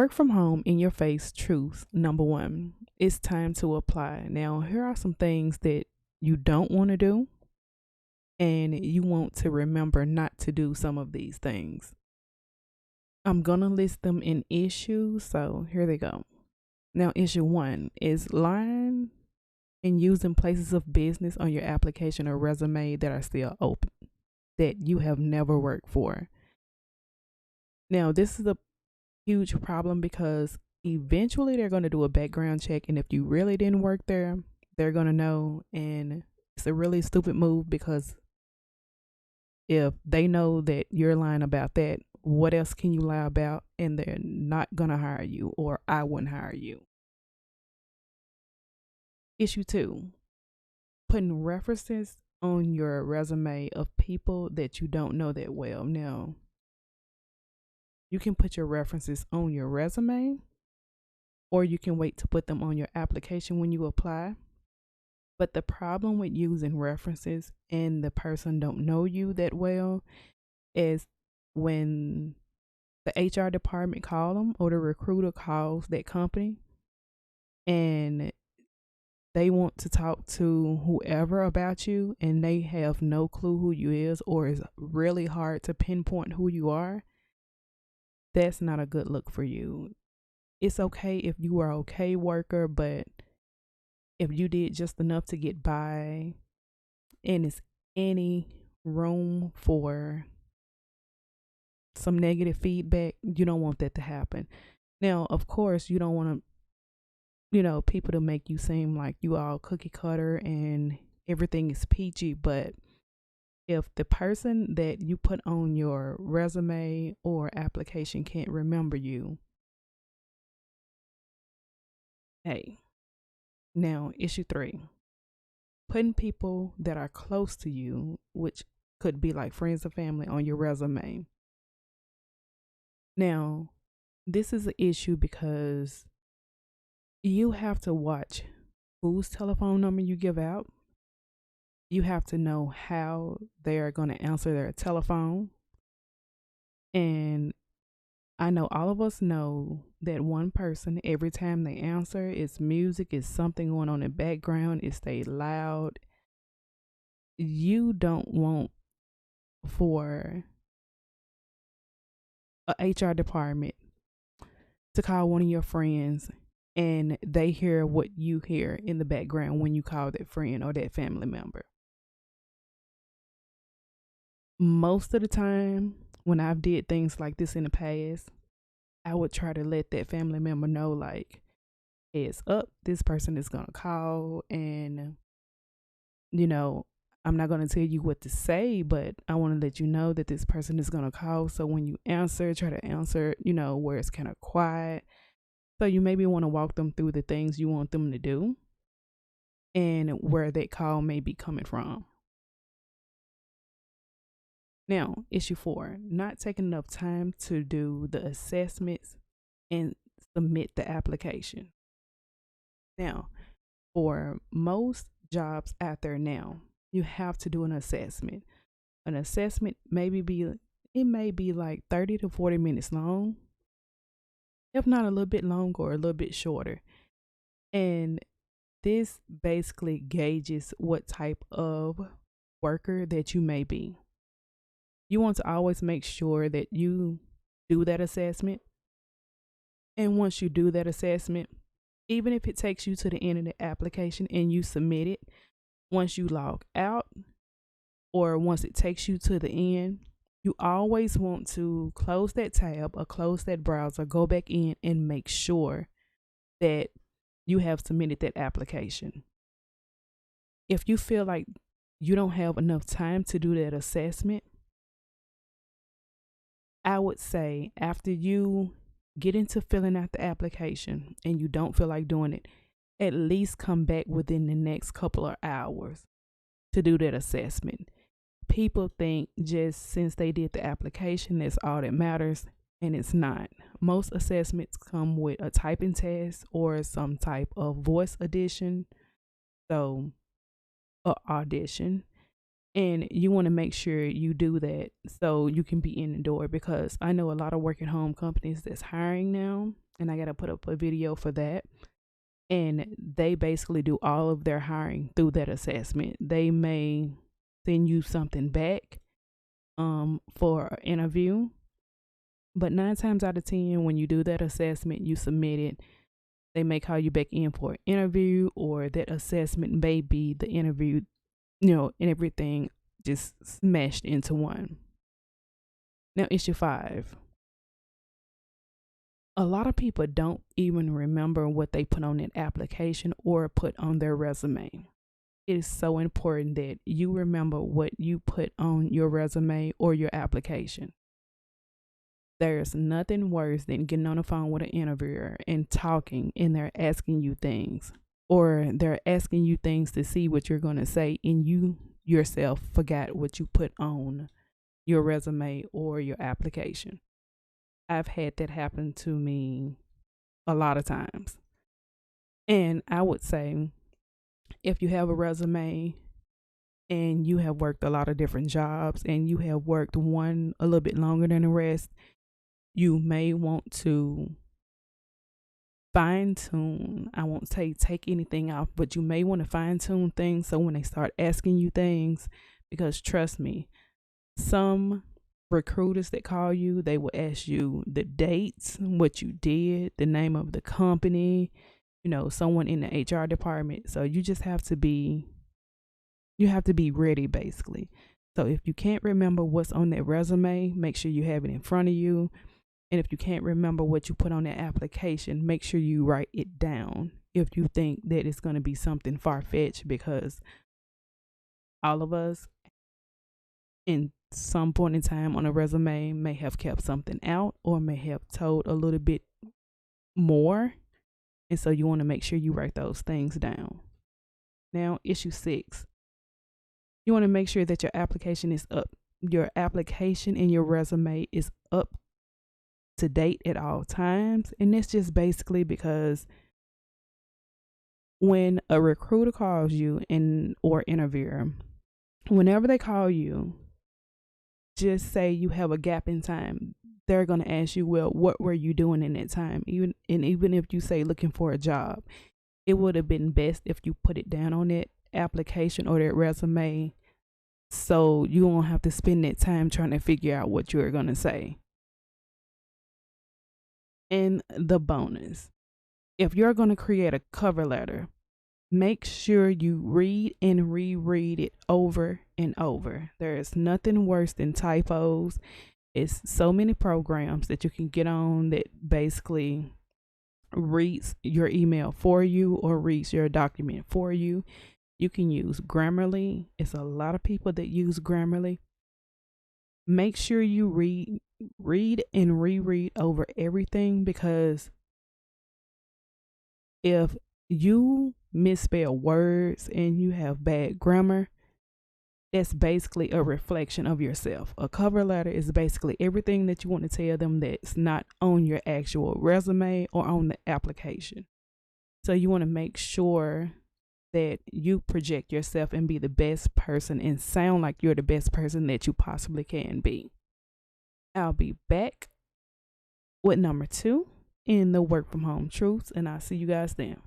Work from home in your face truth. Number one, it's time to apply. Now, here are some things that you don't want to do, and you want to remember not to do some of these things. I'm going to list them in issues, so here they go. Now, issue one is lying and using places of business on your application or resume that are still open, that you have never worked for. Now, this is a huge problem because eventually they're going to do a background check, and if you really didn't work there, they're going to know. And it's a really stupid move, because if they know that you're lying about that, what else can you lie about? And they're not going to hire you, or I wouldn't hire you. Issue two, putting references on your resume of people that you don't know that well. Now, you can put your references on your resume, or you can wait to put them on your application when you apply. But the problem with using references and the person don't know you that well is when the HR department call them, or the recruiter calls that company, and they want to talk to whoever about you, and they have no clue who you is, or it's really hard to pinpoint who you are. That's not a good look for you. It's okay if you are okay worker, but if you did just enough to get by and it's any room for some negative feedback, you don't want that to happen. Now, of course, you don't want to, people to make you seem like you all cookie cutter and everything is peachy. But if the person that you put on your resume or application can't remember you, hey. Now, issue three, putting people that are close to you, which could be like friends or family, on your resume. Now, this is an issue because you have to watch whose telephone number you give out. You have to know how they are going to answer their telephone. And I know all of us know that one person, every time they answer, it's music, it's something going on in the background, it stays loud. You don't want for a HR department to call one of your friends and they hear what you hear in the background when you call that friend or that family member. Most of the time, when I've did things like this in the past, I would try to let that family member know, like, heads up, this person is going to call, and, I'm not going to tell you what to say, but I want to let you know that this person is going to call. So when you answer, try to answer, where it's kind of quiet. So you maybe want to walk them through the things you want them to do and where that call may be coming from. Now, issue four, not taking enough time to do the assessments and submit the application. Now, for most jobs out there now, you have to do an assessment. An assessment may be like 30 to 40 minutes long, if not a little bit longer or a little bit shorter. And this basically gauges what type of worker that you may be. You want to always make sure that you do that assessment. And once you do that assessment, even if it takes you to the end of the application and you submit it, once you log out or once it takes you to the end, you always want to close that tab or close that browser, go back in and make sure that you have submitted that application. If you feel like you don't have enough time to do that assessment, I would say after you get into filling out the application and you don't feel like doing it, at least come back within the next couple of hours to do that assessment. People think just since they did the application, that's all that matters, and it's not. Most assessments come with a typing test or some type of voice audition, or audition. And you want to make sure you do that so you can be in the door, because I know a lot of work at home companies that's hiring now, and I got to put up a video for that. And they basically do all of their hiring through that assessment. They may send you something back for an interview, but 9 times out of 10, when you do that assessment, you submit it, they may call you back in for an interview, or that assessment may be the interview, and everything just smashed into one. Now, issue 5. A lot of people don't even remember what they put on an application or put on their resume. It is so important that you remember what you put on your resume or your application. There's nothing worse than getting on the phone with an interviewer and talking, and they're asking you things, or they're asking you things to see what you're going to say, and you yourself forgot what you put on your resume or your application. I've had that happen to me a lot of times. And I would say, if you have a resume and you have worked a lot of different jobs and you have worked one a little bit longer than the rest, you may want to fine tune. I won't say take anything off, but you may want to fine tune things so when they start asking you things, because trust me, some recruiters that call you, they will ask you the dates, what you did, the name of the company, someone in the HR department. So you just have to be ready, basically. So if you can't remember what's on that resume, make sure you have it in front of you. And if you can't remember what you put on that application, make sure you write it down if you think that it's going to be something far-fetched, because all of us in some point in time on a resume may have kept something out or may have told a little bit more. And so you want to make sure you write those things down. Now, issue 6. You want to make sure that your application is up. Your application and your resume is up to date at all times. And that's just basically because when a recruiter calls you or interviewer, whenever they call you, just say you have a gap in time. They're going to ask you, well, what were you doing in that time? Even if you say looking for a job, it would have been best if you put it down on that application or that resume, so you won't have to spend that time trying to figure out what you're going to say. And the bonus, if you're going to create a cover letter, make sure you read and reread it over and over. There is nothing worse than typos. It's so many programs that you can get on that basically reads your email for you or reads your document for you. You can use Grammarly. It's a lot of people that use Grammarly. Make sure you read and reread over everything, because if you misspell words and you have bad grammar, that's basically a reflection of yourself. A cover letter is basically everything that you want to tell them that's not on your actual resume or on the application. So you want to make sure that you project yourself and be the best person and sound like you're the best person that you possibly can be. I'll be back with number 2 in the work from home truths, and I'll see you guys then.